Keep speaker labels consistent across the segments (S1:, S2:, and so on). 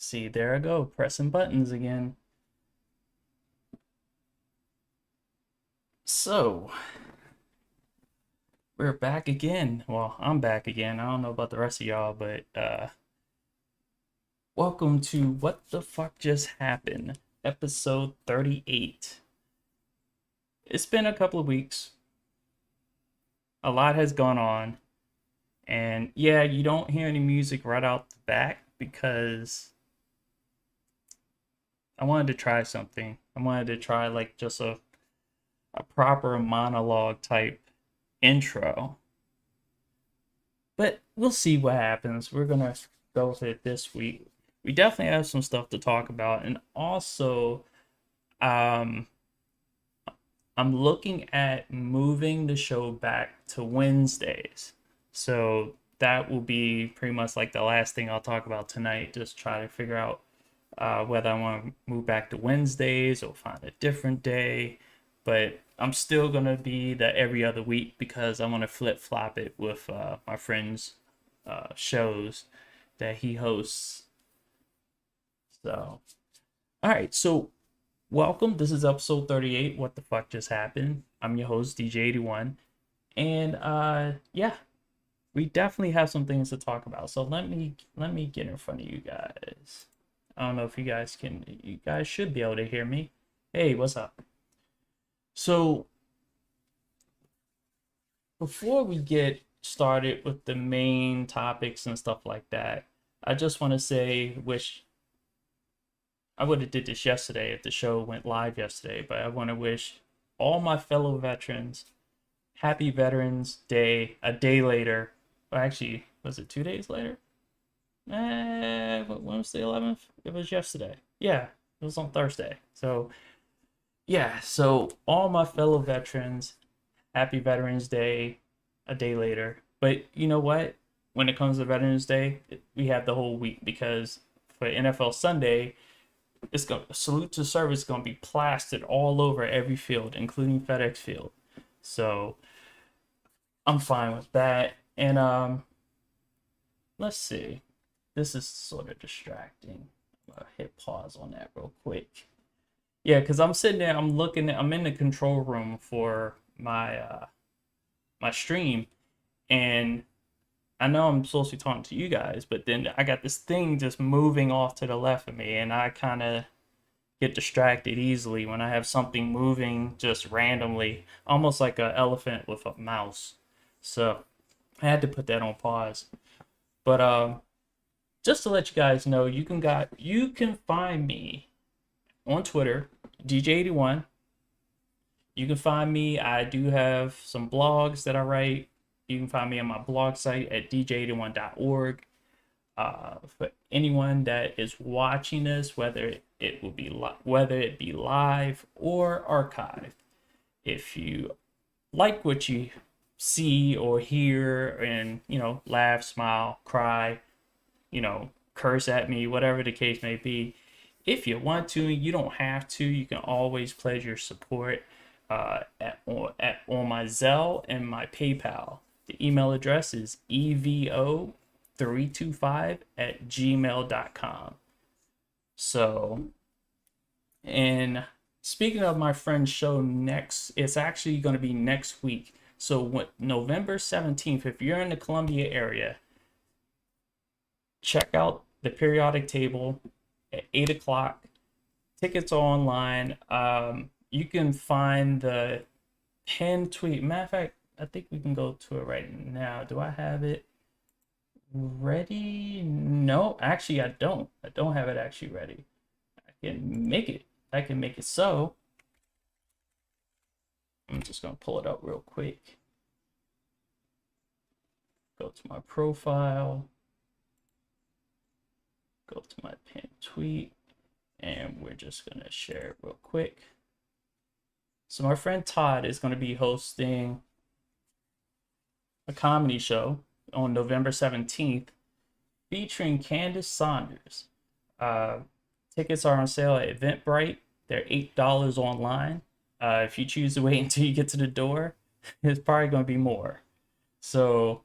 S1: See, there I go, pressing buttons again. So, we're back again. Well, I'm back again. I don't know about the rest of y'all, but welcome to What the Fuck Just Happened, episode 38. It's been a couple of weeks. A lot has gone on. And yeah, you don't hear any music right out the back because I wanted to try something. I wanted to try like just a proper monologue type intro. But we'll see what happens. We're gonna go with it this week. We definitely have some stuff to talk about, and also, um, I'm looking at moving the show back to Wednesdays. So that will be pretty much like the last thing I'll talk about tonight. Just try to figure out whether I want to move back to Wednesdays or find a different day. But I'm still gonna be the every other week because I want to flip flop it with my friend's shows that he hosts. So, all right, so welcome. This is episode 38. What the fuck just happened? I'm your host, DJ81. And yeah, we definitely have some things to talk about. So let me get in front of you guys. I don't know if you guys should be able to hear me. Hey, what's up? So before we get started with the main topics and stuff like that, I just want to say, wish I would have did this yesterday if the show went live yesterday, but I want to wish all my fellow veterans happy Veterans Day a day later. Well, actually, was it 2 days later? When was the 11th? It was yesterday. Yeah, it was on Thursday. So, yeah, so all my fellow veterans, happy Veterans Day a day later. But you know what? When it comes to Veterans Day, we have the whole week because for NFL Sunday, it's going to salute to service going to be plastered all over every field, including FedEx Field. So I'm fine with that. And let's see. This is sort of distracting. I'm gonna hit pause on that real quick. Yeah, because I'm sitting there, I'm in the control room for my stream, and I know I'm supposed to be talking to you guys, but then I got this thing just moving off to the left of me, and I kind of get distracted easily when I have something moving just randomly, almost like an elephant with a mouse. So I had to put that on pause. But just to let you guys know, you can find me on Twitter, DJ81. You can find me. I do have some blogs that I write. You can find me on my blog site at dj81.org. For anyone that is watching this, whether it be live or archived, if you like what you see or hear, and laugh, smile, cry, curse at me, whatever the case may be. If you want to, you don't have to. You can always pledge your support on my Zelle and my PayPal. The email address is evo325@gmail.com. So, and speaking of my friend's show it's actually going to be next week. So, November 17th, if you're in the Columbia area, check out the periodic table at 8 o'clock. Tickets are online. You can find the pinned tweet. Matter of fact, I think we can go to it right now. Do I have it ready? No, actually, I don't. I don't have it actually ready. I can make it so. I'm just going to pull it up real quick. Go to my profile. Go to my pinned tweet. And we're just going to share it real quick. So my friend Todd is going to be hosting a comedy show on November 17th featuring Candace Saunders. Tickets are on sale at Eventbrite. They're $8 online. If you choose to wait until you get to the door, it's probably going to be more. So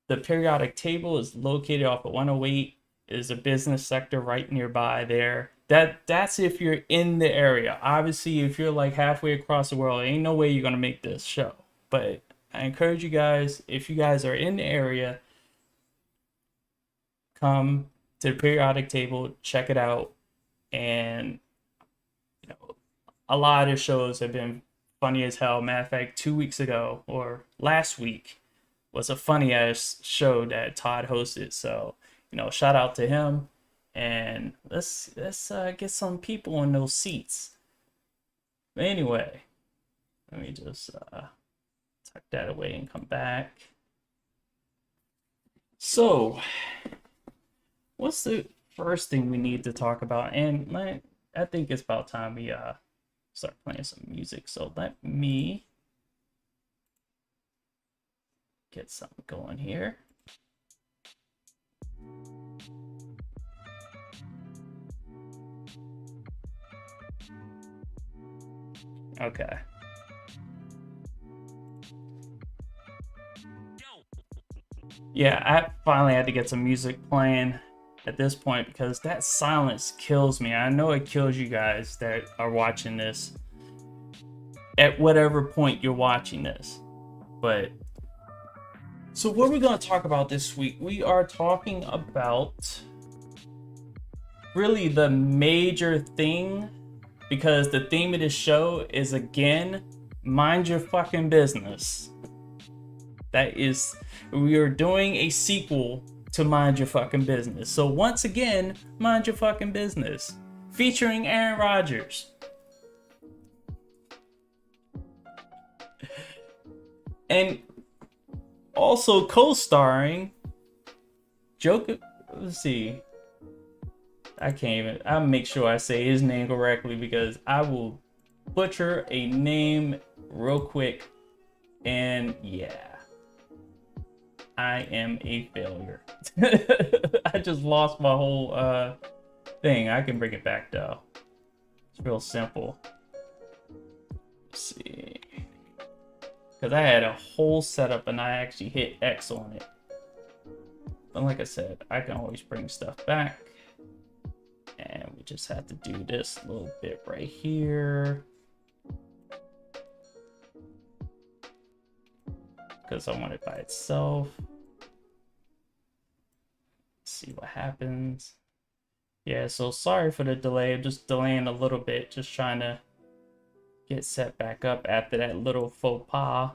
S1: the periodic table is located off of 108 is a business sector right nearby there. That's if you're in the area. Obviously, if you're like halfway across the world, ain't no way you're gonna make this show. But I encourage you guys, if you guys are in the area, come to the periodic table, check it out. And you know, a lot of shows have been funny as hell. Matter of fact, 2 weeks ago or last week was a funny ass show that Todd hosted. So, shout out to him. And let's get some people in those seats. But anyway, let me just tuck that away and come back. So, what's the first thing we need to talk about? And I think it's about time we start playing some music. So let me get something going here. Okay. Yeah, I finally had to get some music playing at this point because that silence kills me. I know it kills you guys that are watching this at whatever point you're watching this. But so what are we going to talk about this week? We are talking about really the major thing, because the theme of this show is, again, mind your fucking business. That is, we are doing a sequel to Mind Your Fucking Business. So once again, Mind Your Fucking Business, featuring Aaron Rodgers. And also co-starring Joker. Let's see. I can't even. I'll make sure I say his name correctly because I will butcher a name real quick. And yeah, I am a failure. I just lost my whole thing. I can bring it back though. It's real simple. Let's see. Because I had a whole setup and I actually hit X on it. But like I said, I can always bring stuff back. And we just have to do this little bit right here. Because I want it by itself. Let's see what happens. Yeah, so sorry for the delay. I'm just delaying a little bit. Just trying to get set back up after that little faux pas.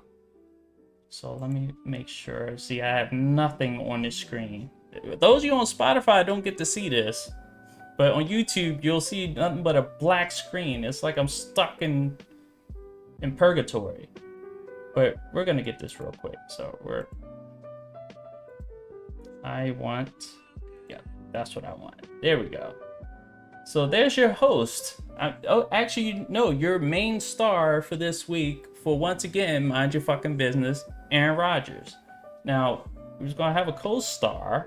S1: So let me make sure. See, I have nothing on the screen. Those of you on Spotify don't get to see this. But on YouTube, you'll see nothing but a black screen. It's like I'm stuck in purgatory. But we're gonna get this real quick. So yeah, that's what I want. There we go. So there's your host. Actually, no, your main star for this week for, once again, Mind Your Fucking Business, Aaron Rodgers. Now, we're just gonna have a co-star,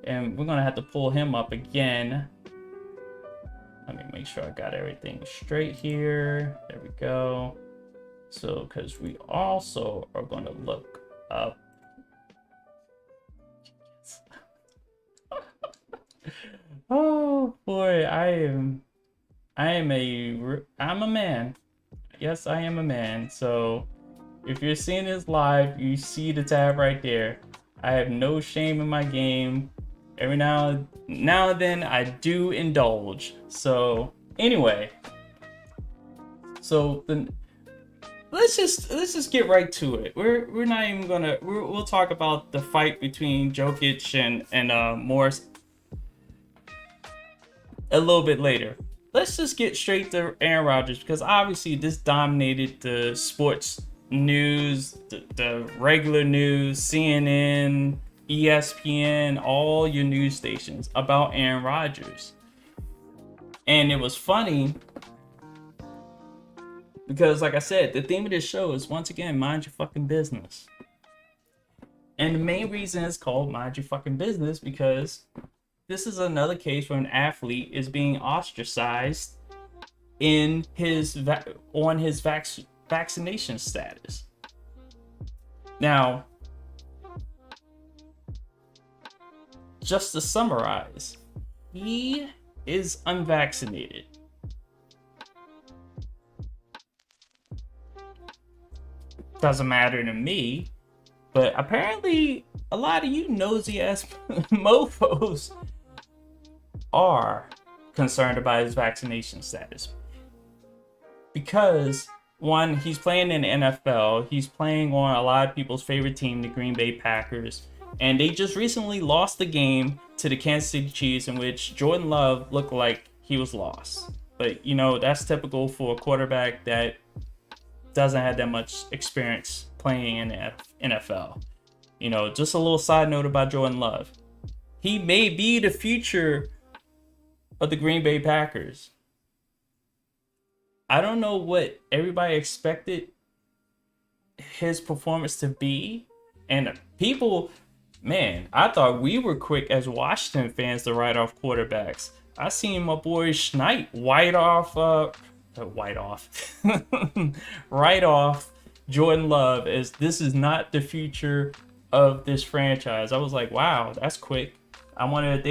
S1: and we're gonna have to pull him up again. Let me make sure I got everything straight here. There we go. So, because we also are going to look up. Oh boy, I'm a man. Yes, I am a man. So, if you're seeing this live, you see the tab right there. I have no shame in my game. Every now and then I do indulge. So anyway, so then let's just get right to it. We're not even gonna. We'll talk about the fight between Jokic and Morris a little bit later. Let's just get straight to Aaron Rodgers, because obviously this dominated the sports news, the regular news, CNN, ESPN, all your news stations about Aaron Rodgers. And it was funny because, like I said, the theme of this show is, once again, mind your fucking business. And the main reason it's called Mind Your Fucking Business because this is another case where an athlete is being ostracized in his vaccination status. Now, just to summarize, he is unvaccinated. Doesn't matter to me, but apparently a lot of you nosy ass mofos are concerned about his vaccination status. Because one, he's playing in the NFL, he's playing on a lot of people's favorite team, the Green Bay Packers, and they just recently lost the game to the Kansas City Chiefs, in which Jordan Love looked like he was lost. But you know, that's typical for a quarterback that doesn't have that much experience playing in the NFL. You know, just a little side note about Jordan Love. He may be the future of the Green Bay Packers. I don't know what everybody expected his performance to be. And people, man, I thought we were quick as Washington fans to write off quarterbacks. I seen my boy Schneid write off Jordan Love as this is not the future of this franchise. I was like, wow, that's quick. I wonder if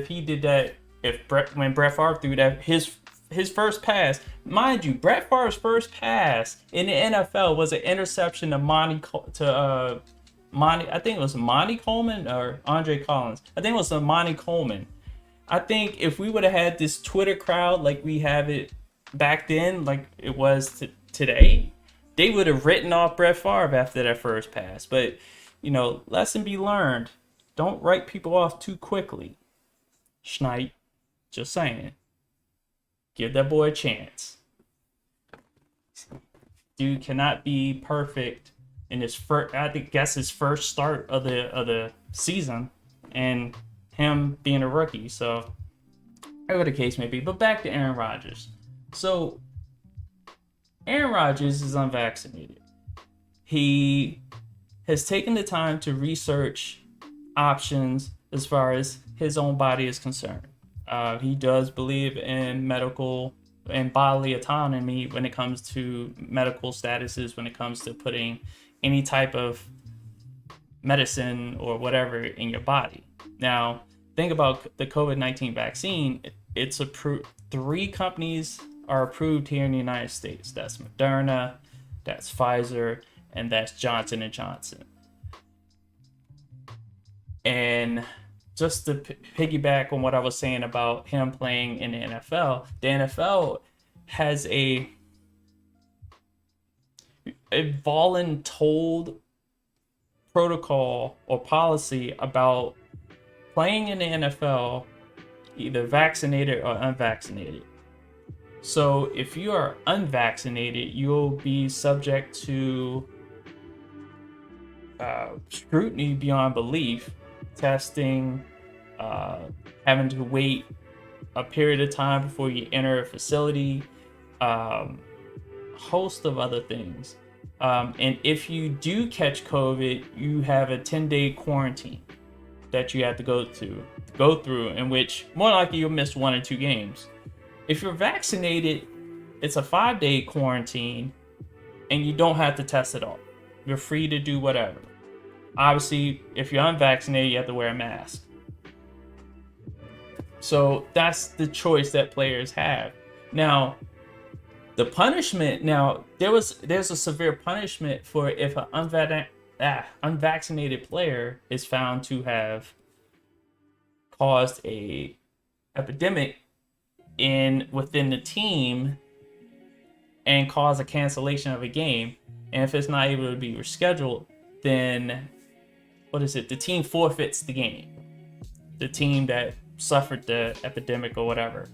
S1: he did that when Brett Favre threw that his first pass. Mind you, Brett Favre's first pass in the NFL was an interception to Monty. I think it was Monty Coleman or Andre Collins. I think it was Monty Coleman. I think if we would have had this Twitter crowd like we have it back then, like it was today, they would have written off Brett Favre after that first pass. But, you know, lesson be learned. Don't write people off too quickly. Schneid, just saying. Give that boy a chance. Dude cannot be perfect in his first, his first start of the season, and him being a rookie. So, whatever the case may be. But back to Aaron Rodgers. So, Aaron Rodgers is unvaccinated. He has taken the time to research options as far as his own body is concerned. He does believe in medical and bodily autonomy when it comes to medical statuses, when it comes to putting any type of medicine or whatever in your body. Now, think about the COVID-19 vaccine. It's approved. 3 companies are approved here in the United States. That's Moderna, that's Pfizer, and that's Johnson & Johnson. And just to piggyback on what I was saying about him playing in the NFL has a voluntold protocol or policy about playing in the NFL, either vaccinated or unvaccinated. So if you are unvaccinated, you'll be subject to scrutiny beyond belief, testing, having to wait a period of time before you enter a facility, host of other things. And if you do catch COVID, you have a 10-day quarantine that you have to go through, in which more likely you'll miss 1 or 2 games. If you're vaccinated, it's a 5-day quarantine and you don't have to test at all. You're free to do whatever. Obviously, if you're unvaccinated, you have to wear a mask. So that's the choice that players have. Now, the punishment, there's a severe punishment for if an unvaccinated player is found to have caused a epidemic within the team and cause a cancellation of a game. And if it's not able to be rescheduled, then the team forfeits the game. The team that suffered the epidemic or whatever.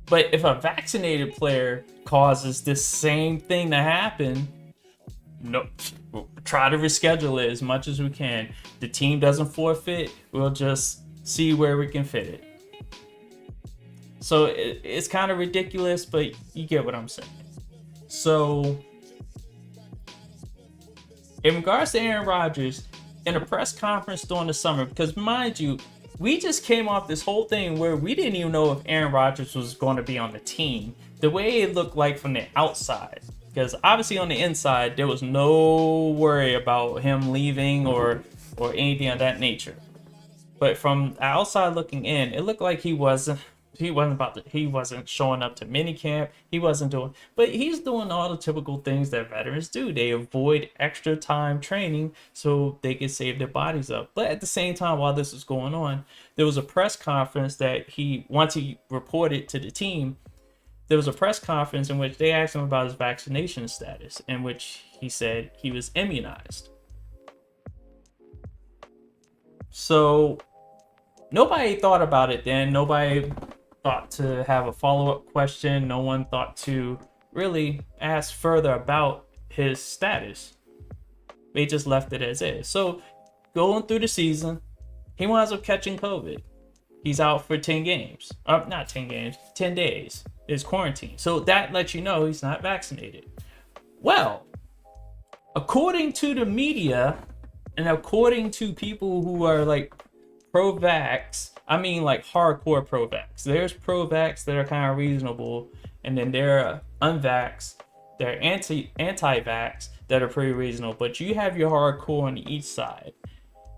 S1: But if a vaccinated player causes this same thing to happen, no, we'll try to reschedule it as much as we can. The team doesn't forfeit, we'll just see where we can fit it. So it's kind of ridiculous, but you get what I'm saying. So in regards to Aaron Rodgers, in a press conference during the summer, because mind you, we just came off this whole thing where we didn't even know if Aaron Rodgers was going to be on the team, the way it looked like from the outside. Because obviously on the inside, there was no worry about him leaving or or anything of that nature. But from outside looking in, it looked like he wasn't showing up to minicamp. He wasn't doing, but he's doing all the typical things that veterans do. They avoid extra time training so they can save their bodies up. But at the same time, while this was going on, there was a press conference that once he reported to the team, there was a press conference in which they asked him about his vaccination status, in which he said he was immunized. So nobody thought about it then. Nobody thought to have a follow-up question. No one thought to really ask further about his status. They just left it as is. So going through the season, he winds up catching COVID. He's out for 10 games. Not 10 games, 10 days is quarantine. So that lets you know he's not vaccinated. Well, according to the media and according to people who are like pro-vax, I mean like hardcore pro-vax. There's pro-vax that are kind of reasonable, and then there are unvax, they're anti-vax that are pretty reasonable. But you have your hardcore on each side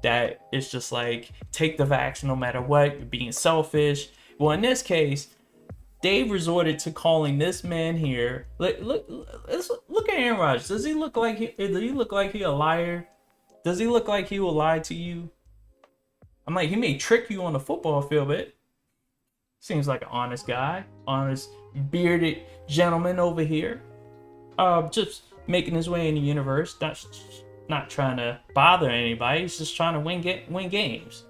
S1: that is just like, take the vax no matter what, you're being selfish. Well, in this case, they resorted to calling this man here. Look at Aaron Rodgers. Does he look like he a liar? Does he look like he will lie to you? I'm like, he may trick you on the football field, but seems like an honest guy, honest bearded gentleman over here. Just making his way in the universe, not trying to bother anybody. He's just trying to win games.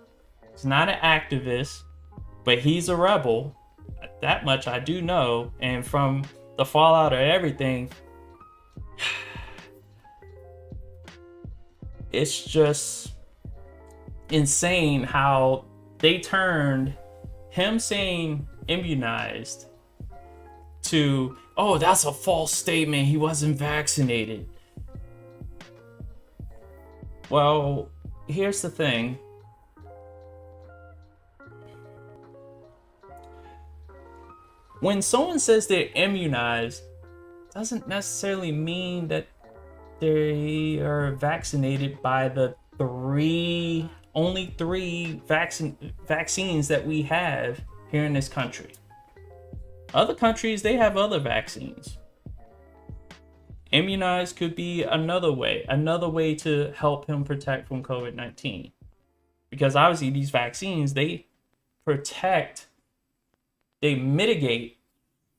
S1: He's not an activist, but he's a rebel. That much I do know. And from the fallout of everything, it's just insane how they turned him saying immunized to, oh, that's a false statement, he wasn't vaccinated. Well, here's the thing. When someone says they're immunized, doesn't necessarily mean that they are vaccinated by the only three vaccines that we have here in this country. Other countries, they have other vaccines. Immunized could be another way to help him protect from COVID-19. Because obviously these vaccines, they mitigate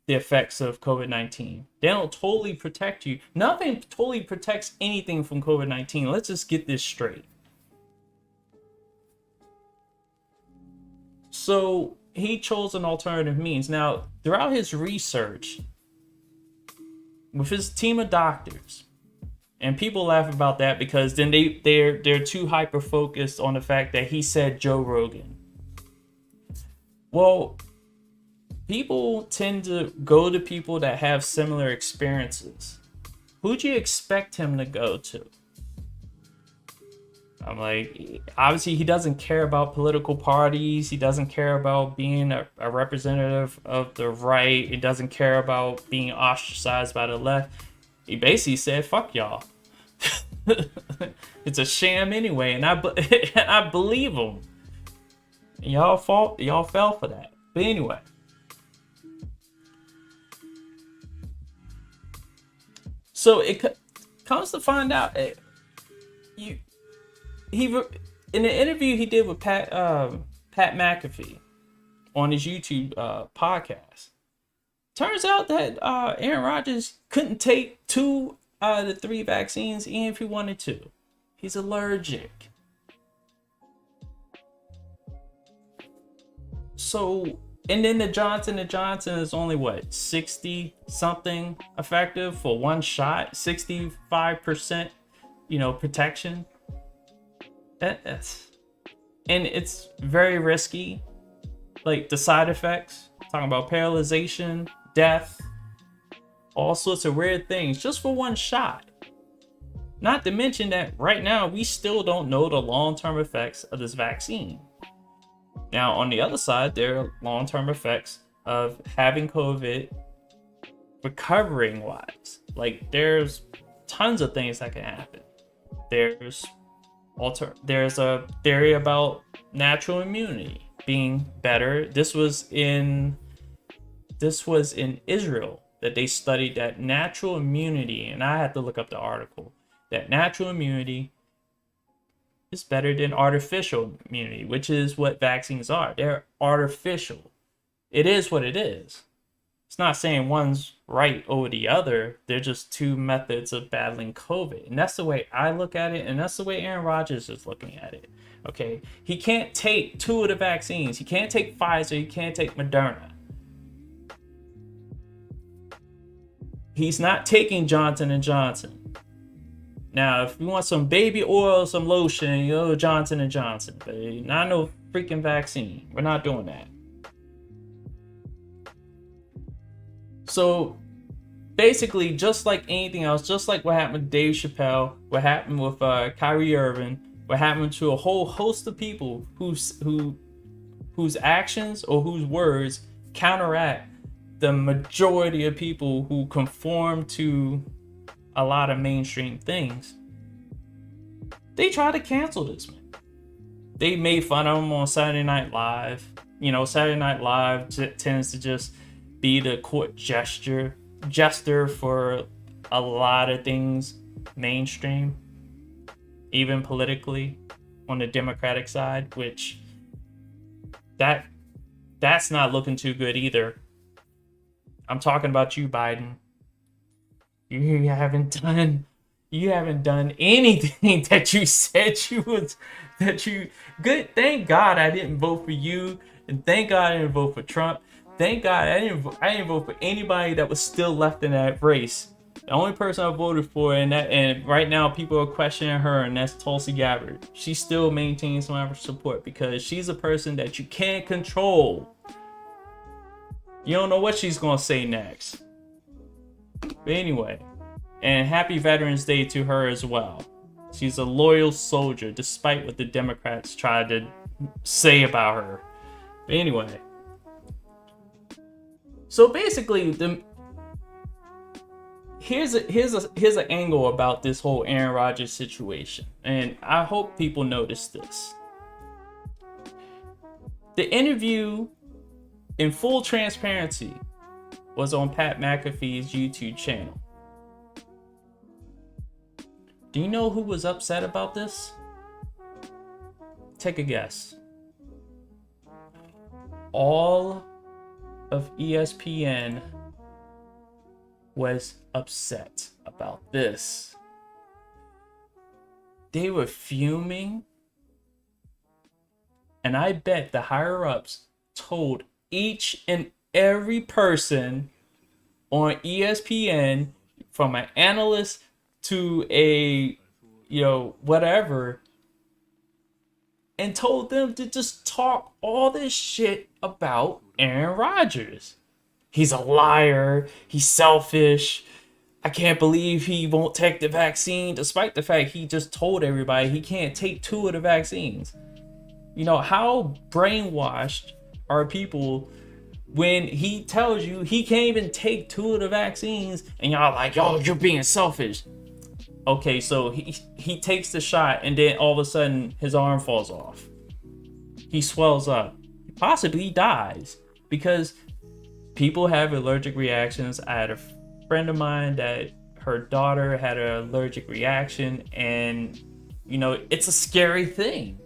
S1: the effects of COVID-19. They don't totally protect you. Nothing totally protects anything from COVID-19. Let's just get this straight. So he chose an alternative means. Now, throughout his research, with his team of doctors, and people laugh about that because then they're too hyper focused on the fact that he said Joe Rogan. Well, people tend to go to people that have similar experiences. Who'd you expect him to go to? I'm like, obviously he doesn't care about political parties. He doesn't care about being a representative of the right. He doesn't care about being ostracized by the left. He basically said, fuck y'all. It's a sham anyway, and I believe him. Y'all fell for that. But anyway. So it comes to find out, he in the interview he did with Pat McAfee on his YouTube podcast, turns out that Aaron Rodgers couldn't take 2 out of the 3 vaccines even if he wanted to. He's allergic. So, and then the Johnson & Johnson is only what, 60 something effective for one shot, 65%, protection. That's, and it's very risky. Like the side effects, talking about paralyzation, death, all sorts of weird things just for one shot. Not to mention that right now we still don't know the long-term effects of this vaccine. Now, on the other side, there are long-term effects of having COVID recovering wise. Like there's tons of things that can happen. There's There's a theory about natural immunity being better. This was in Israel that they studied that natural immunity, and I had to look up the article, that natural immunity is better than artificial immunity, which is what vaccines are. They're artificial. It is what it is. It's not saying one's right over the other. They're just two methods of battling COVID. And that's the way I look at it. And that's the way Aaron Rodgers is looking at it. Okay. He can't take two of the vaccines. He can't take Pfizer. He can't take Moderna. He's not taking Johnson & Johnson. Now, if you want some baby oil, some lotion, you know, Johnson & Johnson. But not no freaking vaccine. We're not doing that. So basically, just like anything else, just like what happened with Dave Chappelle, what happened with Kyrie Irving, what happened to a whole host of people whose actions or whose words counteract the majority of people who conform to a lot of mainstream things. They try to cancel this man. They made fun of him on Saturday Night Live. You know, Saturday Night Live tends to just be the court jester for a lot of things mainstream, even politically on the Democratic side, which that's not looking too good either. I'm talking about you, Biden. You haven't done anything that you said good. Thank God I didn't vote for you, and thank God I didn't vote for Trump. Thank God I didn't vote for anybody that was still left in that race. The only person I voted for, and right now people are questioning her, and that's Tulsi Gabbard. She still maintains some support because she's a person that you can't control. You don't know what she's gonna say next. But anyway, and happy Veterans Day to her as well. She's a loyal soldier, despite what the Democrats tried to say about her. But anyway. So basically, here's an angle about this whole Aaron Rodgers situation, and I hope people notice this. The interview, in full transparency, was on Pat McAfee's YouTube channel. Do you know who was upset about this? Take a guess. All of ESPN was upset about this. They were fuming, and I bet the higher ups told each and every person on ESPN, from an analyst to a whatever, and told them to just talk all this shit about Aaron Rodgers. He's a liar. He's selfish. I can't believe he won't take the vaccine, despite the fact he just told everybody he can't take two of the vaccines. You know, how brainwashed are people when he tells you he can't even take two of the vaccines, and y'all like, yo, you're being selfish. Okay, so he takes the shot, and then all of a sudden his arm falls off. He swells up. Possibly dies because people have allergic reactions. I had a friend of mine that her daughter had an allergic reaction, and it's a scary thing.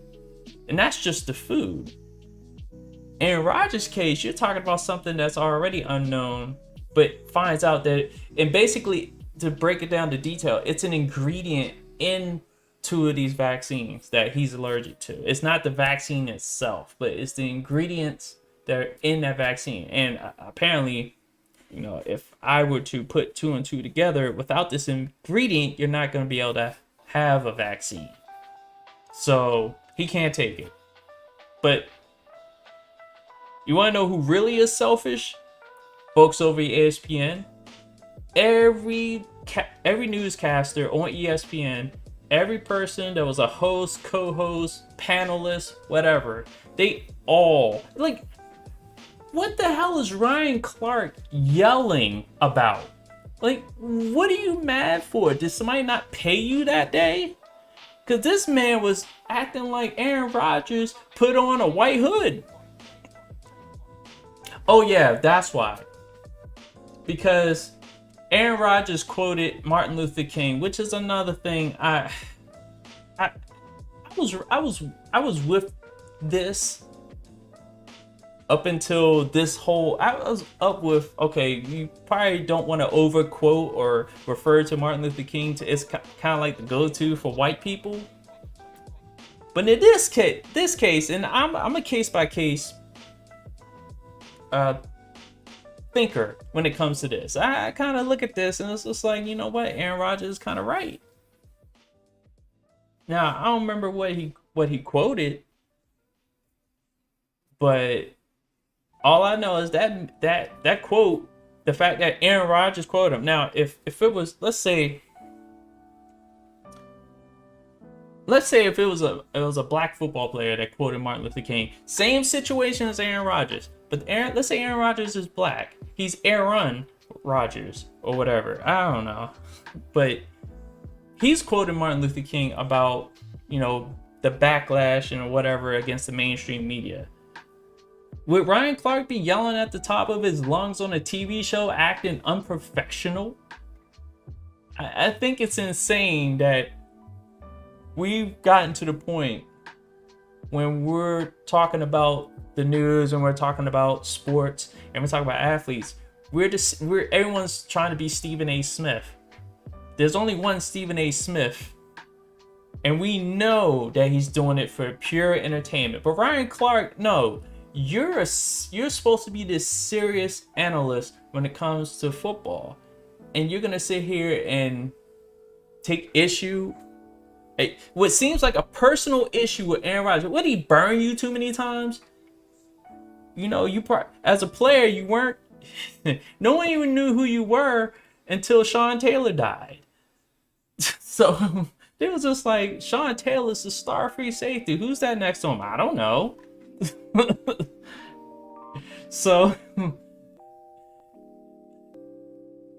S1: And that's just the food. In Rodgers' case, you're talking about something that's already unknown, but finds out that, and basically, to break it down to detail, it's an ingredient in two of these vaccines that he's allergic to. It's not the vaccine itself, but it's the ingredients that are in that vaccine. And apparently, if I were to put two and two together, without this ingredient, you're not going to be able to have a vaccine. So he can't take it. But you want to know who really is selfish? Folks over at ESPN. Every newscaster on ESPN, every person that was a host, co-host, panelist, whatever, they all, like, what the hell is Ryan Clark yelling about? Like, what are you mad for? Did somebody not pay you that day? Because this man was acting like Aaron Rodgers put on a white hood. Oh, yeah, that's why. Because Aaron Rodgers quoted Martin Luther King, which is another thing I was with this up until this whole. I was up with, okay, you probably don't want to overquote or refer to Martin Luther King to, it's kind of like the go-to for white people. But in this case, and I'm a case by case thinker when it comes to this. I kind of look at this and it's just like, you know what, Aaron Rodgers is kind of right. Now I don't remember what he quoted, but all I know is that quote, the fact that Aaron Rodgers quoted him. Now, if it was, let's say if it was a black football player that quoted Martin Luther King, same situation as Aaron Rodgers. But let's say Aaron Rodgers is black. He's Aaron Rodgers or whatever. I don't know. But he's quoting Martin Luther King about, you know, the backlash and whatever against the mainstream media. Would Ryan Clark be yelling at the top of his lungs on a TV show, acting unprofessional? I think it's insane that we've gotten to the point when we're talking about the news and we're talking about sports and we're talking about athletes. Everyone's trying to be Stephen A. Smith. There's only one Stephen A. Smith, and we know that he's doing it for pure entertainment. But Ryan Clark, no, you're supposed to be this serious analyst when it comes to football, and you're gonna sit here and take issue. What seems like a personal issue with Aaron Rodgers. Would he burn you too many times? You know, as a player, you weren't. No one even knew who you were until Sean Taylor died. So it was just like, Sean Taylor's the star free safety. Who's that next to him? I don't know. So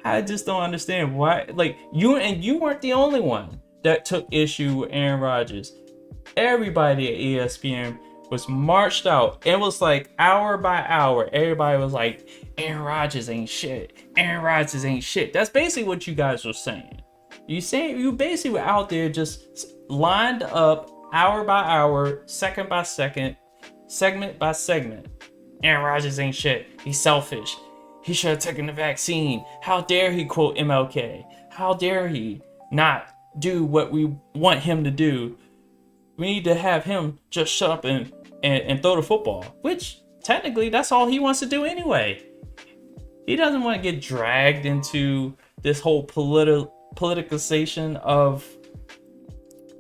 S1: I just don't understand why. Like, you weren't the only one that took issue with Aaron Rodgers. Everybody at ESPN was marched out. It was like hour by hour. Everybody was like, Aaron Rodgers ain't shit. Aaron Rodgers ain't shit. That's basically what you guys were saying. You basically were out there just lined up hour by hour, second by second, segment by segment. Aaron Rodgers ain't shit. He's selfish. He should have taken the vaccine. How dare he quote MLK? How dare he not do what we want him to do? We need to have him just shut up and throw the football, which technically that's all he wants to do anyway. He doesn't want to get dragged into this whole politicization of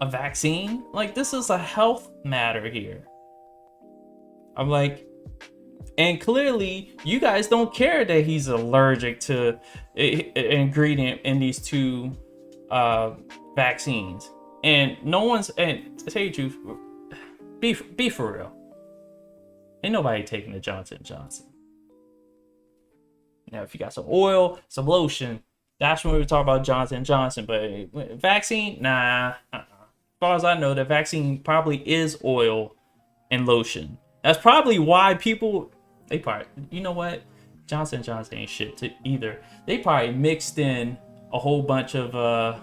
S1: a vaccine. Like, this is a health matter here. I'm like, and clearly you guys don't care that he's allergic to an ingredient in these two vaccines. And no one's, and to tell you the truth, be for real. Ain't nobody taking the Johnson & Johnson. Now, if you got some oil, some lotion, that's when we talk about Johnson & Johnson. But vaccine, nah. As far as I know, the vaccine probably is oil and lotion. That's probably why people, they probably, you know what? Johnson & Johnson ain't shit either. They probably mixed in a whole bunch of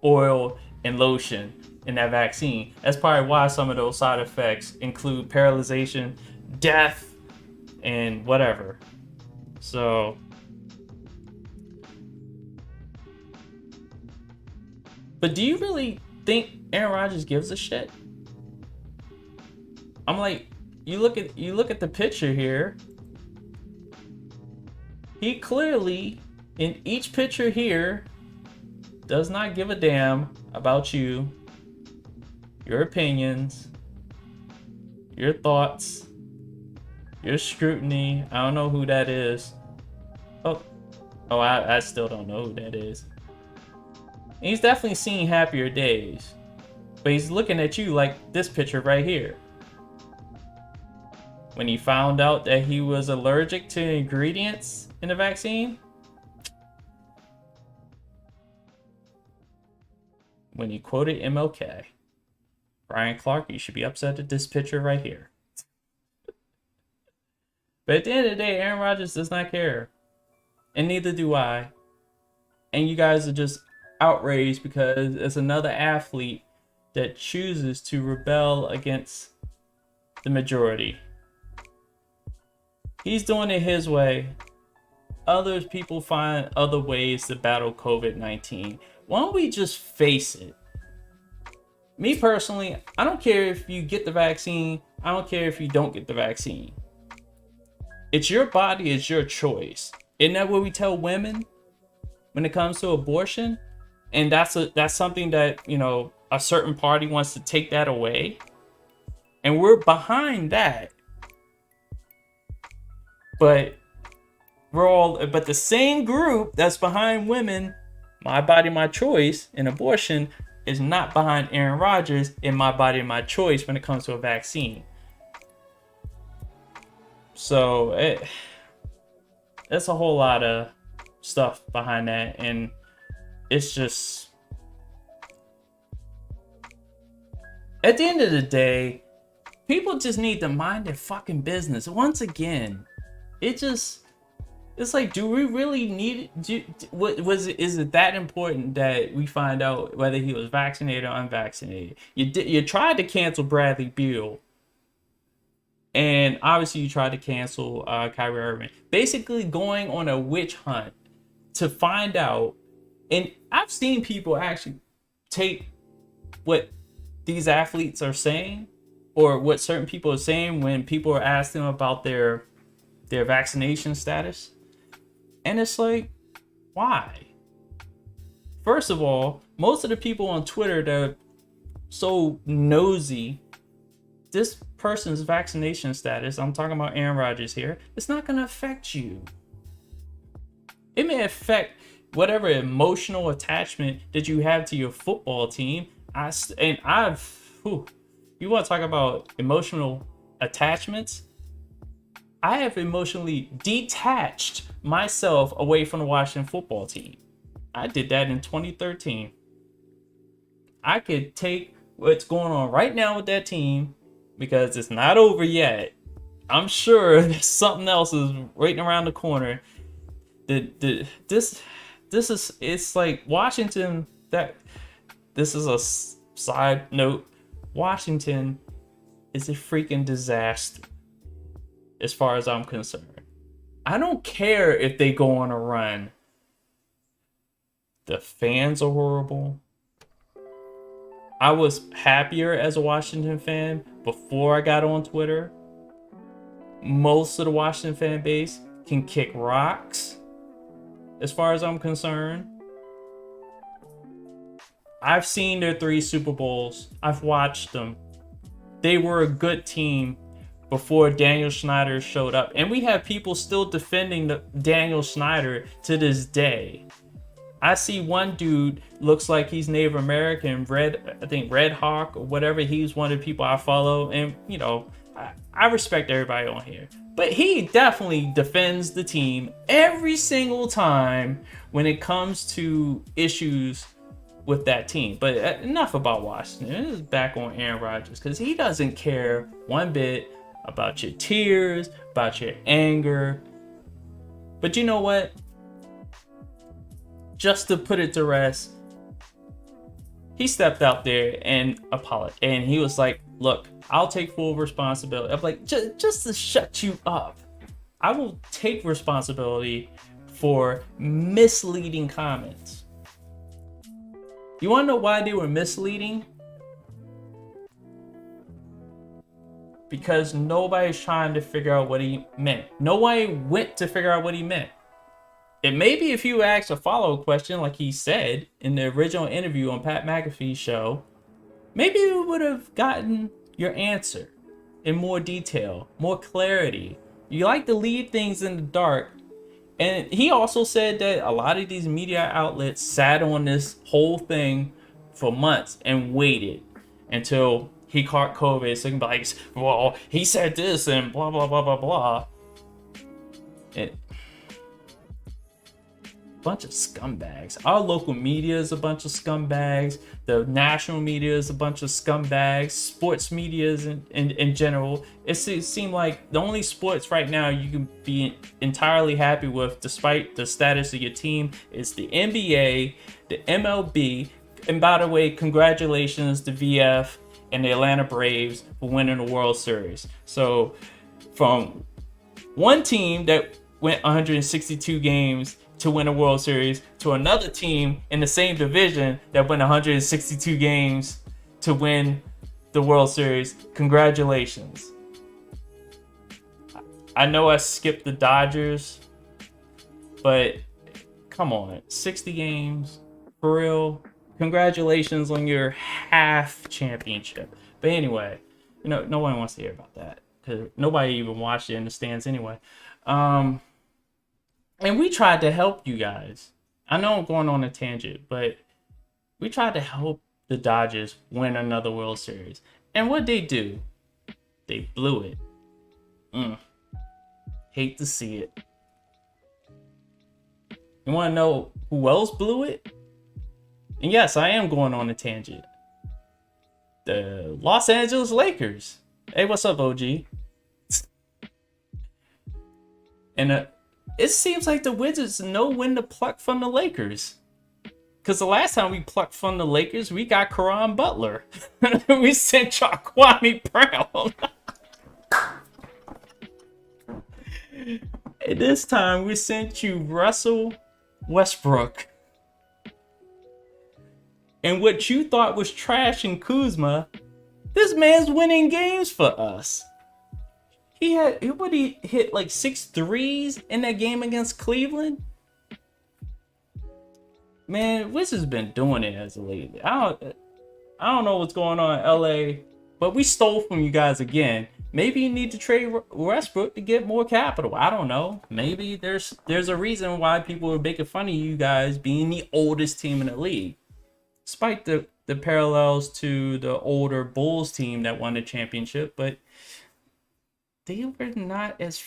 S1: oil and lotion in that vaccine. That's probably why some of those side effects include paralyzation, death, and whatever. So but do you really think Aaron Rodgers gives a shit? I'm like, you look at the picture here. He clearly, in each picture here, does not give a damn about you, your opinions, your thoughts, your scrutiny. I don't know who that is. I still don't know who that is. And he's definitely seen happier days. But he's looking at you like this picture right here. When he found out that he was allergic to ingredients in the vaccine. When he quoted MLK. Brian Clark, you should be upset at this picture right here. But at the end of the day, Aaron Rodgers does not care. And neither do I. And you guys are just outraged because it's another athlete that chooses to rebel against the majority. He's doing it his way. Other people find other ways to battle COVID-19. Why don't we just face it? Me personally, I don't care if you get the vaccine. I don't care if you don't get the vaccine. It's your body, it's your choice. Isn't that what we tell women when it comes to abortion? And that's something that, you know, a certain party wants to take that away. And we're behind that. But the same group that's behind women, my body, my choice, and abortion is not behind Aaron Rodgers in my body, my choice when it comes to a vaccine. So it's a whole lot of stuff behind that, and it's just, at the end of the day, people just need to mind their fucking business. Once again, it's like, do we really need it? Is it that important that we find out whether he was vaccinated or unvaccinated? You tried to cancel Bradley Beal, and obviously you tried to cancel Kyrie Irving. Basically going on a witch hunt to find out. And I've seen people actually take what these athletes are saying, or what certain people are saying when people are asking them about their vaccination status. And it's like, why? First of all, most of the people on Twitter that are so nosy, this person's vaccination status, I'm talking about Aaron Rodgers here, it's not going to affect you. It may affect whatever emotional attachment that you have to your football team. You want to talk about emotional attachments? I have emotionally detached myself away from the Washington football team. I did that in 2013. I could take what's going on right now with that team, because it's not over yet. I'm sure there's something else is waiting around the corner. It's like Washington, this is a side note. Washington is a freaking disaster as far as I'm concerned. I don't care if they go on a run. The fans are horrible. I was happier as a Washington fan before I got on Twitter. Most of the Washington fan base can kick rocks as far as I'm concerned. I've seen their 3 Super Bowls. I've watched them. They were a good team before Daniel Snyder showed up. And we have people still defending Daniel Snyder to this day. I see one dude, looks like he's Native American, Red Hawk or whatever. He's one of the people I follow. And, you know, I respect everybody on here. But he definitely defends the team every single time when it comes to issues with that team. But enough about Washington. This is back on Aaron Rodgers, because he doesn't care one bit about your tears, about your anger. But you know what? Just to put it to rest, he stepped out there and apologized. And he was like, look, I'll take full responsibility. I'm like, just to shut you up, I will take responsibility for misleading comments. You want to know why they were misleading? Because nobody's trying to figure out what he meant. Nobody went to figure out what he meant. And maybe if you asked a follow-up question like he said in the original interview on Pat McAfee's show, maybe you would have gotten your answer in more detail, more clarity. You like to leave things in the dark. And he also said that a lot of these media outlets sat on this whole thing for months and waited until he caught COVID. So he can be like, well, he said this and blah, blah, blah, blah, blah. bunch of scumbags. Our local media is a bunch of scumbags. The national media is a bunch of scumbags. Sports media is in general. It seems like the only sports right now you can be entirely happy with, despite the status of your team, is the NBA, the MLB. And by the way, congratulations to VF and the Atlanta Braves for winning the World Series. So from one team that went 162 games to win a World Series to another team in the same division that went 162 games to win the World Series. Congratulations. I know I skipped the Dodgers, but come on, 60 games for real. Congratulations on your half championship. But anyway, no one wants to hear about that because nobody even watched it in the stands anyway. And we tried to help you guys. I know I'm going on a tangent, but we tried to help the Dodgers win another World Series. And what they do? They blew it. Hate to see it. You want to know who else blew it? And yes, I am going on a tangent. The Los Angeles Lakers. Hey, what's up, OG? And it seems like the Wizards know when to pluck from the Lakers. Because the last time we plucked from the Lakers, we got Caron Butler. We sent y'all Kwame Brown. And this time we sent you Russell Westbrook. And what you thought was trash in Kuzma, this man's winning games for us. He hit like 6 threes in that game against Cleveland. Man, Wizards been doing it as of lately. I don't know what's going on in LA, but we stole from you guys again. Maybe you need to trade Westbrook to get more capital. I don't know. Maybe there's a reason why people are making fun of you guys being the oldest team in the league. Despite the parallels to the older Bulls team that won the championship, but they were not as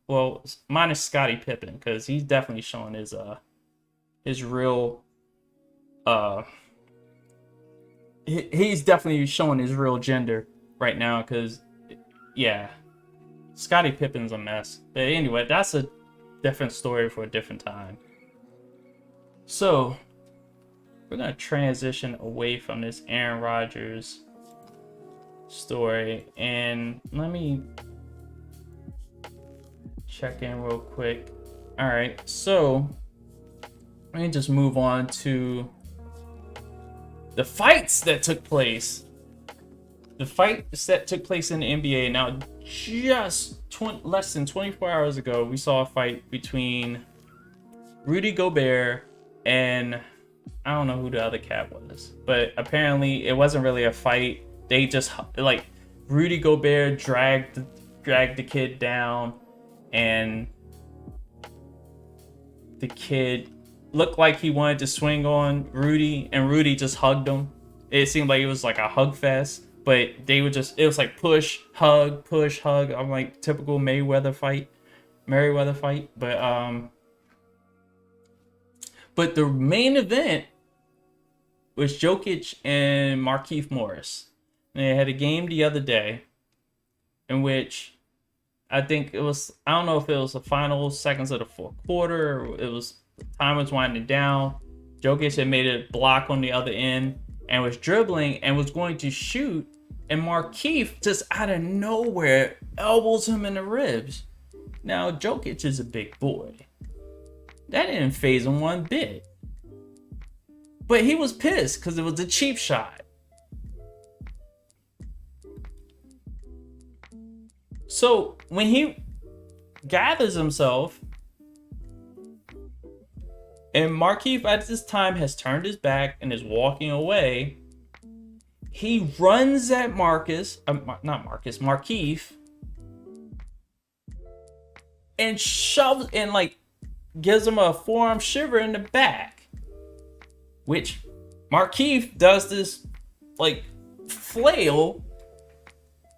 S1: well, minus Scottie Pippen, because he's definitely showing his real he's definitely showing his real gender right now, because yeah, Scottie Pippen's a mess. But anyway, that's a different story for a different time. So we're gonna transition away from this Aaron Rodgers story, and let me check in real quick. All right, so let me just move on to the fights that took place. The fights that took place in the NBA. Now, just less than 24 hours ago, we saw a fight between Rudy Gobert and I don't know who the other cat was, but apparently it wasn't really a fight. They just like Rudy Gobert dragged the kid down, and the kid looked like he wanted to swing on Rudy, and Rudy just hugged him. It seemed like it was like a hug fest, but it was like push, hug, push, hug. I'm like typical Merriweather fight. But the main event was Jokic and Markieff Morris. And they had a game the other day in which I think it was, I don't know if it was the final seconds of the fourth quarter or it was, time was winding down. Jokic had made a block on the other end and was dribbling and was going to shoot. And Markieff just out of nowhere elbows him in the ribs. Now, Jokic is a big boy. That didn't faze him one bit. But he was pissed because it was a cheap shot. So when he gathers himself, and Markieff at this time has turned his back and is walking away, he runs at Markieff, and shoves and like gives him a forearm shiver in the back, which Markieff does this like flail.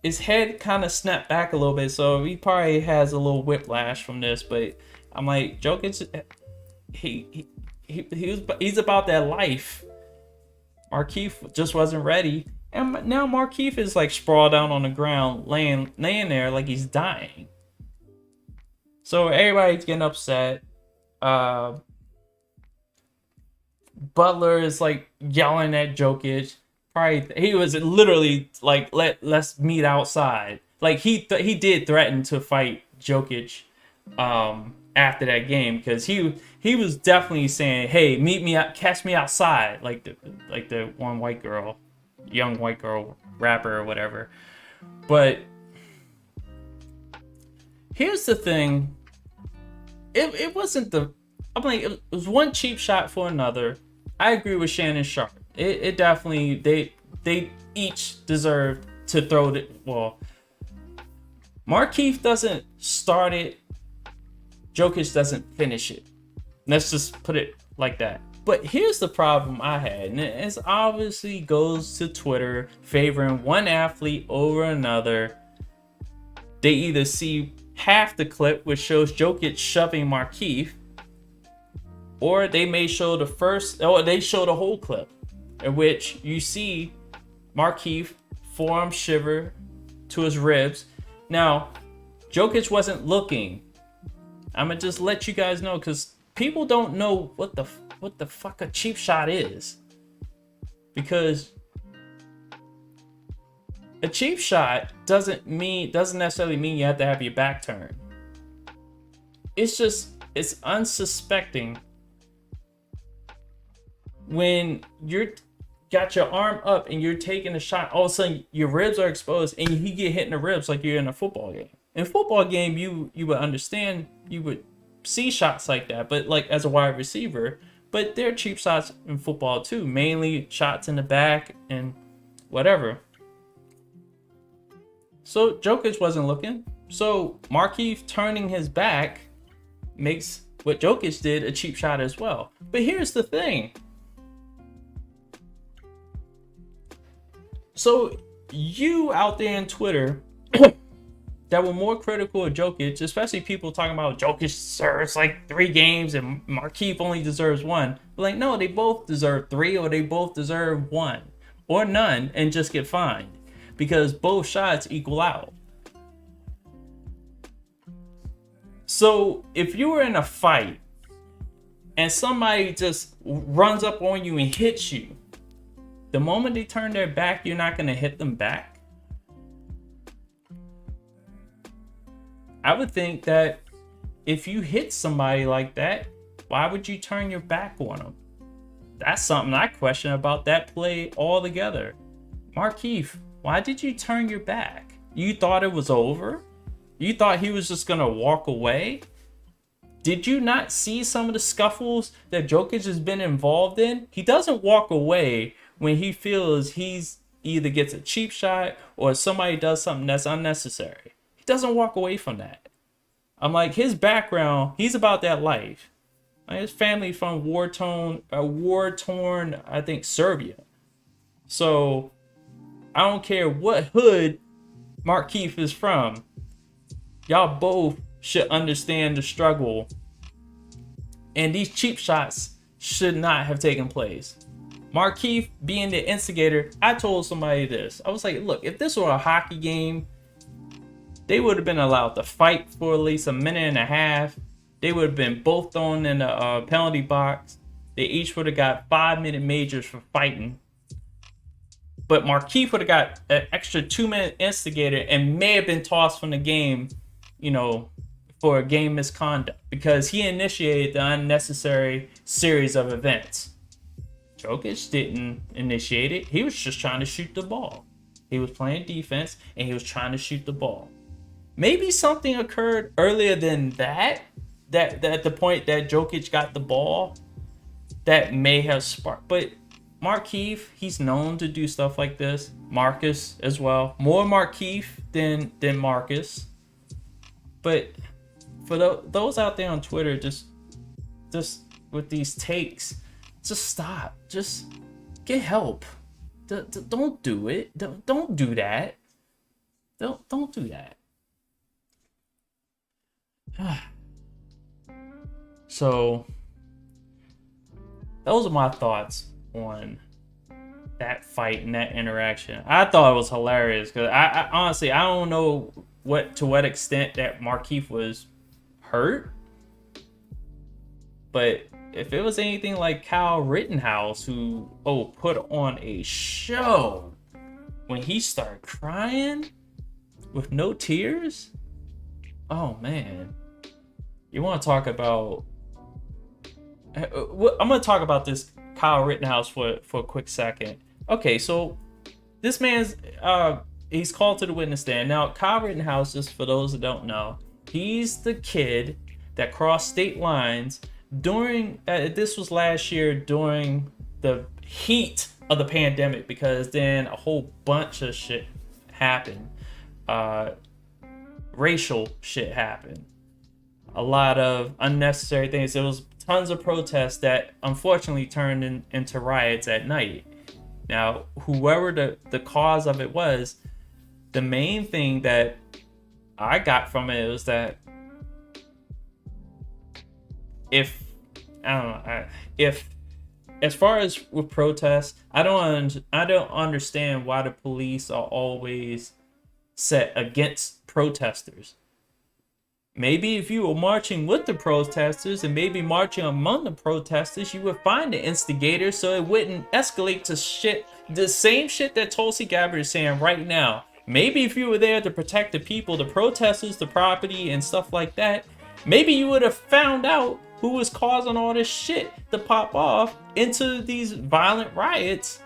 S1: His head kind of snapped back a little bit, so he probably has a little whiplash from this. But I'm like, Jokic, he he's about that life. Markeith just wasn't ready, and now Markeith is like sprawled out on the ground, laying there like he's dying. So everybody's getting upset. Butler is like yelling at Jokic. Probably he was literally like, let's meet outside. Like he did threaten to fight Jokic after that game, because he was definitely saying, hey, meet me out, catch me outside, like the one white girl, young white girl rapper or whatever. But here's the thing, it wasn't the, I'm like, it was one cheap shot for another. I agree with Shannon Sharp. It definitely, they each deserve to throw it. Well, Markeith doesn't start it, Jokic doesn't finish it. Let's just put it like that. But here's the problem I had, and it obviously goes to Twitter favoring one athlete over another. They either see half the clip, which shows Jokic shoving Markeith, or they may show they show the whole clip, in which you see Markeith forearm shiver to his ribs. Now, Jokic wasn't looking. I'm gonna just let you guys know, because people don't know what the fuck a cheap shot is. Because a cheap shot doesn't necessarily mean you have to have your back turned. It's unsuspecting when you're got your arm up and you're taking a shot, all of a sudden your ribs are exposed and you get hit in the ribs like you're in a football game. In a football game, you would understand, you would see shots like that, but like as a wide receiver. But there are cheap shots in football too, mainly shots in the back and whatever. So Jokic wasn't looking. So Markeith turning his back makes what Jokic did a cheap shot as well. But here's the thing. So you out there in Twitter that were more critical of Jokic, especially people talking about Jokic deserves like 3 games and Markeith only deserves 1. But like, no, they both deserve 3, or they both deserve 1 or none and just get fined, because both shots equal out. So if you were in a fight and somebody just runs up on you and hits you, the moment they turn their back, you're not going to hit them back. I would think that if you hit somebody like that, why would you turn your back on them? That's something I question about that play altogether. Markeith, why did you turn your back? You thought it was over? You thought he was just going to walk away? Did you not see some of the scuffles that Jokic has been involved in? He doesn't walk away when he feels he's either gets a cheap shot or somebody does something that's unnecessary. He doesn't walk away from that. I'm like, his background, he's about that life. Like, his family from war-torn, I think, Serbia. So I don't care what hood Markeith is from. Y'all both should understand the struggle. And these cheap shots should not have taken place. Markeith being the instigator, I told somebody this. I was like, look, if this were a hockey game, they would have been allowed to fight for at least a minute and a half. They would have been both thrown in the penalty box. They each would have got 5-minute majors for fighting. But Markeith would have got an extra 2-minute instigator and may have been tossed from the game, for a game misconduct, because he initiated the unnecessary series of events. Jokic didn't initiate it. He was just trying to shoot the ball. He was playing defense and he was trying to shoot the ball. Maybe something occurred earlier than that at the point that Jokic got the ball, that may have sparked. But Markeith, he's known to do stuff like this. Marcus as well. More Markeith than Marcus. But for those out there on Twitter, just with these takes, just stop. Just get help. Don't do it. Don't do that. Don't do that. So those are my thoughts on that fight and that interaction. I thought it was hilarious because I honestly I don't know to what extent that Markeith was hurt, but if it was anything like Kyle Rittenhouse, who put on a show when he started crying with no tears, oh man, you want to talk about? I'm gonna talk about this Kyle Rittenhouse for a quick second. Okay, so this man's he's called to the witness stand. Now, Kyle Rittenhouse, just for those that don't know, he's the kid that crossed state lines during this was last year during the heat of the pandemic, because then a whole bunch of shit happened. Racial shit happened. A lot of unnecessary things. There was tons of protests that unfortunately turned into riots at night. Now, whoever the cause of it was, the main thing that I got from it was that if as far as with protests, I don't understand why the police are always set against protesters. Maybe if you were marching with the protesters and maybe marching among the protesters, you would find the instigators so it wouldn't escalate to shit, the same shit that Tulsi Gabbard is saying right now. Maybe if you were there to protect the people, the protesters, the property, and stuff like that, maybe you would have found out who was causing all this shit to pop off into these violent riots,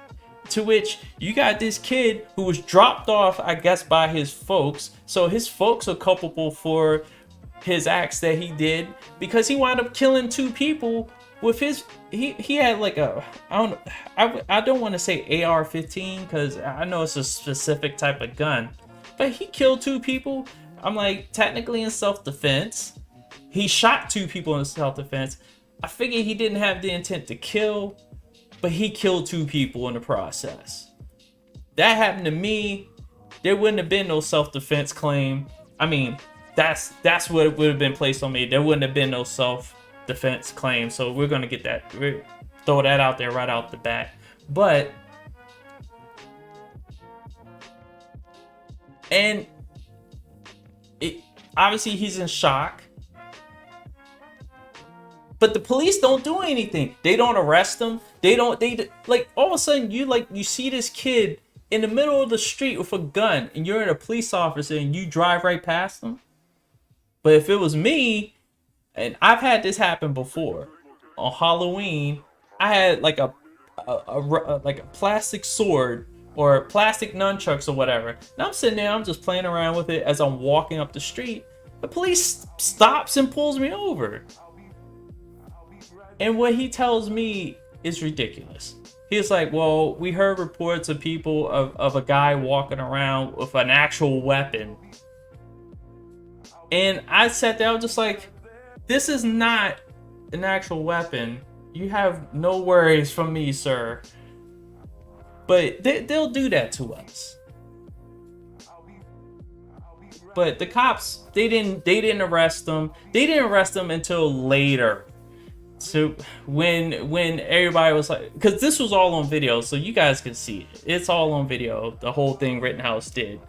S1: to which you got this kid who was dropped off, I guess, by his folks. So his folks are culpable for his acts that he did, because he wound up killing 2 people with his he had like a I don't want to say AR-15 because I know it's a specific type of gun, but he killed 2 people. I'm like, technically in self-defense. He shot 2 people in self-defense. I figured he didn't have the intent to kill, but he killed 2 people in the process. That happened to me, there wouldn't have been no self-defense claim. I mean, that's what it would have been placed on me. There wouldn't have been no self-defense claim. So we're gonna get that, throw that out there right out the bat. But obviously he's in shock. But the police don't do anything. They don't arrest him. They like, all of a sudden you see this kid in the middle of the street with a gun and you're a police officer and you drive right past him. But if it was me, and I've had this happen before, on Halloween, I had like a plastic sword or plastic nunchucks or whatever. And I'm sitting there, I'm just playing around with it as I'm walking up the street. The police stops and pulls me over. And what he tells me is ridiculous. He's like, well, we heard reports of people of a guy walking around with an actual weapon. And I sat there, I was just like, this is not an actual weapon. You have no worries from me, sir. But they'll do that to us. But the cops, they didn't arrest them. They didn't arrest them until later. So when everybody was like, because this was all on video, so you guys can see it. It's all on video, the whole thing Rittenhouse did.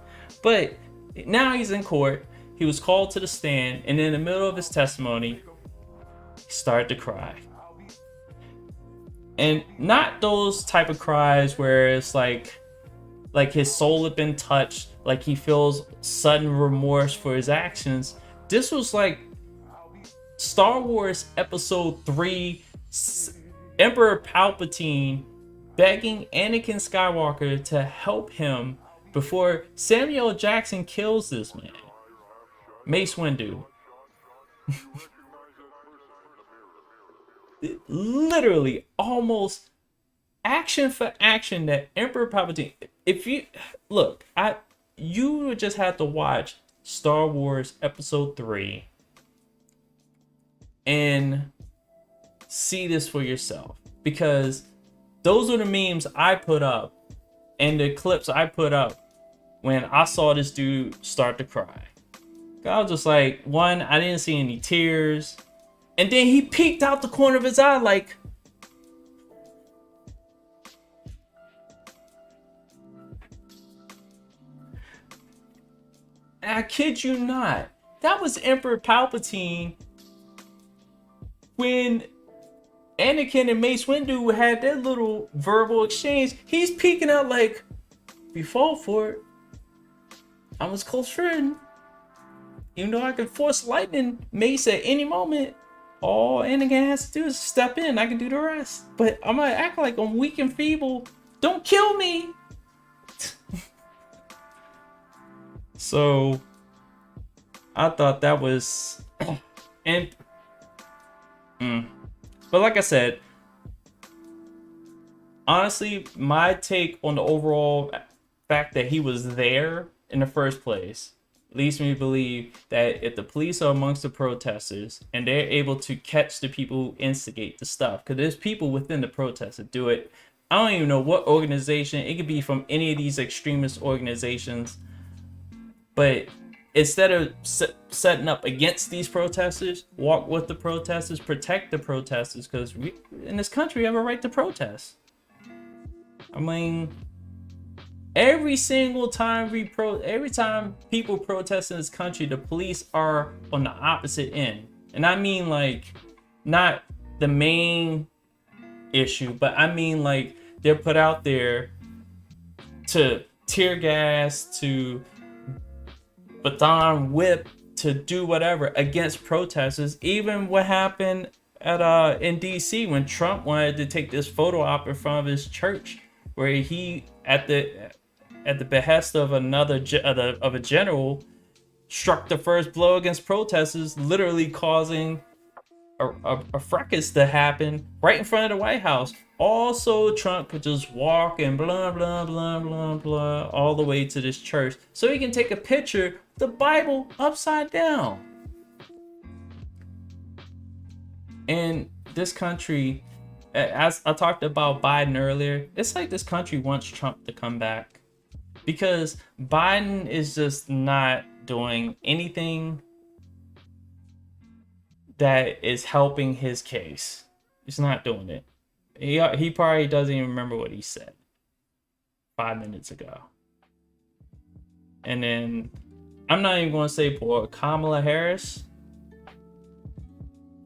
S1: But now he's in court. He was called to the stand, and in the middle of his testimony, he started to cry. And not those type of cries where it's like his soul had been touched, like he feels sudden remorse for his actions. This was like Star Wars Episode 3, Emperor Palpatine begging Anakin Skywalker to help him before Samuel Jackson kills this man. Mace Windu. Literally, almost action for action that Emperor Palpatine. If you look, you would just have to watch Star Wars Episode 3 and see this for yourself, because those are the memes I put up and the clips I put up when I saw this dude start to cry. I was just like, one, I didn't see any tears, and then he peeked out the corner of his eye like, And I kid you not, that was Emperor Palpatine when Anakin and Mace Windu had their little verbal exchange. He's peeking out like, if you fall for it, I'm his close friend. Even though I can force lightning Mace at any moment, all Anakin has to do is step in. I can do the rest. But I'm gonna act like I'm weak and feeble. Don't kill me. So I thought that was and but like I said, honestly, my take on the overall fact that he was there in the first place leads me to believe that if the police are amongst the protesters and they're able to catch the people who instigate the stuff, because there's people within the protest that do it. I don't even know what organization. It could be from any of these extremist organizations. But instead of setting up against these protesters, walk with the protesters, protect the protesters, because we in this country have a right to protest. I mean, every single time every time people protest in this country, the police are on the opposite end. And I mean like not the main issue, but I mean like they're put out there to tear gas, to baton whip, to do whatever against protesters. Even what happened at in DC when Trump wanted to take this photo op in front of his church, where he at the behest of of a general struck the first blow against protesters, literally causing a fracas to happen right in front of the White House. Also, Trump could just walk and blah blah blah blah blah all the way to this church so he can take a picture of the Bible upside down. And this country, as I talked about Biden earlier, it's like this country wants Trump to come back, because Biden is just not doing anything that is helping his case. He's not doing it. He probably doesn't even remember what he said 5 minutes ago. And then I'm not even going to say poor Kamala Harris,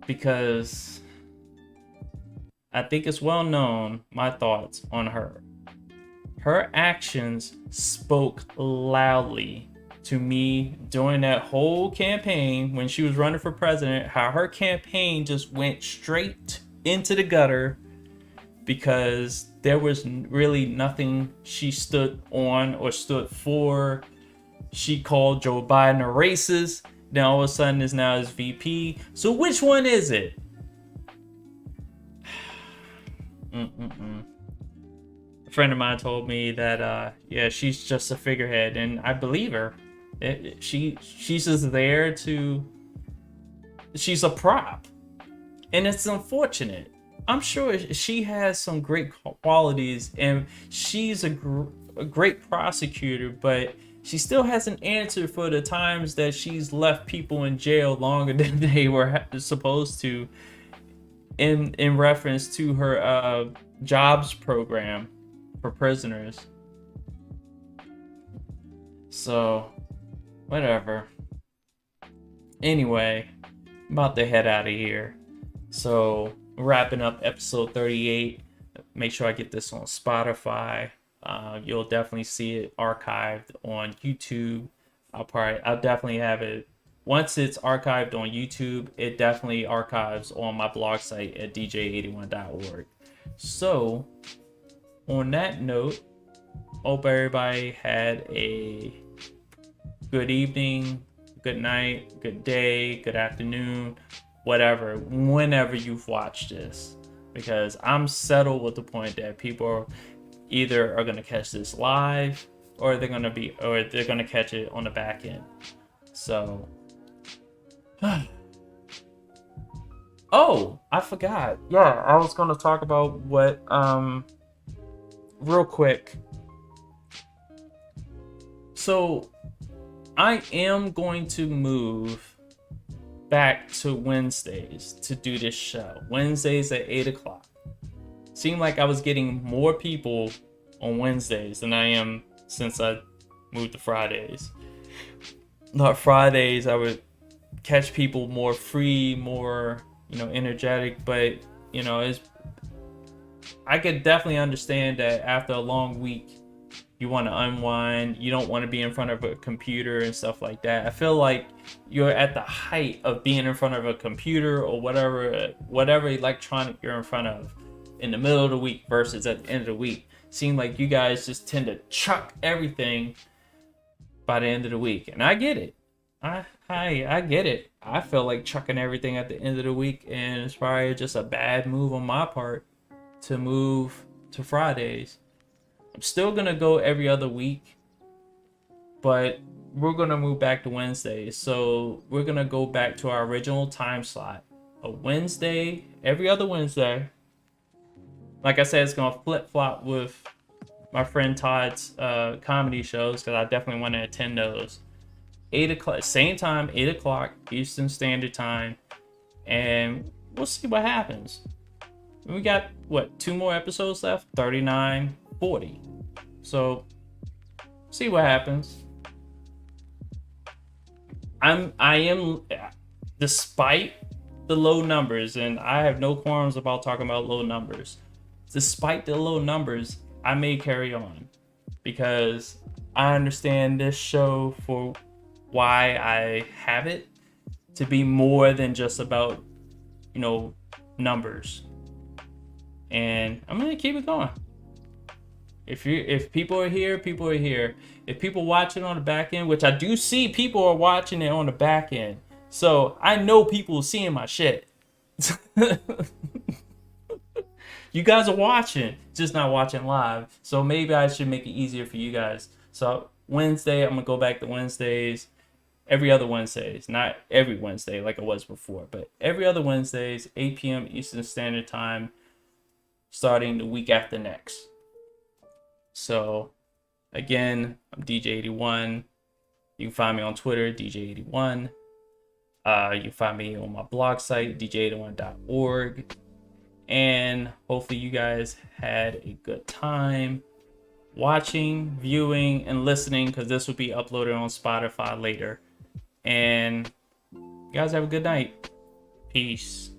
S1: because I think it's well known my thoughts on her. Her actions spoke loudly to me during that whole campaign when she was running for president, how her campaign just went straight into the gutter because there was really nothing she stood on or stood for. She called Joe Biden a racist. Then all of a sudden is now his VP. So which one is it? A friend of mine told me that yeah, she's just a figurehead, and I believe her. She's just there to. She's a prop, and it's unfortunate. I'm sure she has some great qualities, and she's a great prosecutor, but she still hasn't answered for the times that she's left people in jail longer than they were supposed to, in reference to her jobs program for prisoners. So, whatever. Anyway, I'm about to head out of here. So, wrapping up episode 38. Make sure I get this on Spotify. You'll definitely see it archived on YouTube. I'll definitely have it. Once it's archived on YouTube, it definitely archives on my blog site at dj81.org. So, on that note, hope everybody had a good evening, good night, good day, good afternoon, whatever, whenever you've watched this. Because I'm settled with the point that people either are going to catch this live or they're going to catch it on the back end. So, oh, I forgot. Yeah, I was going to talk about what, real quick. So, I am going to move back to Wednesdays to do this show. Wednesdays at 8 o'clock. Seemed like I was getting more people on Wednesdays than I am since I moved to Fridays. not Fridays, I would catch people more free, more, energetic. But, it's I could definitely understand that after a long week, you want to unwind. You don't want to be in front of a computer and stuff like that. I feel like you're at the height of being in front of a computer or whatever electronic you're in front of in the middle of the week versus at the end of the week. Seem like you guys just tend to chuck everything by the end of the week, and I get it. I get it. I feel like chucking everything at the end of the week, and it's probably just a bad move on my part to move to Fridays. I'm still gonna go every other week, but we're gonna move back to Wednesdays. So we're gonna go back to our original time slot, a Wednesday, every other Wednesday. Like I said, it's gonna flip flop with my friend Todd's comedy shows because I definitely want to attend those. 8 o'clock, same time, 8 o'clock Eastern Standard Time, and we'll see what happens. We got what, 2 more episodes left? 39, 40. So see what happens. I am, despite the low numbers, and I have no qualms about talking about low numbers. Despite the low numbers, I may carry on because I understand this show for why I have it to be more than just about, numbers. And I'm gonna keep it going. If people are here, people are here. If people watching on the back end, which I do see people are watching it on the back end, so I know people seeing my shit. You guys are watching, just not watching live. So maybe I should make it easier for you guys. So Wednesday, I'm gonna go back to Wednesdays. Every other Wednesdays, not every Wednesday like I was before, but every other Wednesdays, 8 p.m. Eastern Standard Time, starting the week after next. So again, I'm DJ81. You can find me on Twitter, DJ81. You can find me on my blog site, dj81.org. And hopefully you guys had a good time watching, viewing, and listening, because this will be uploaded on Spotify later. And you guys have a good night. Peace.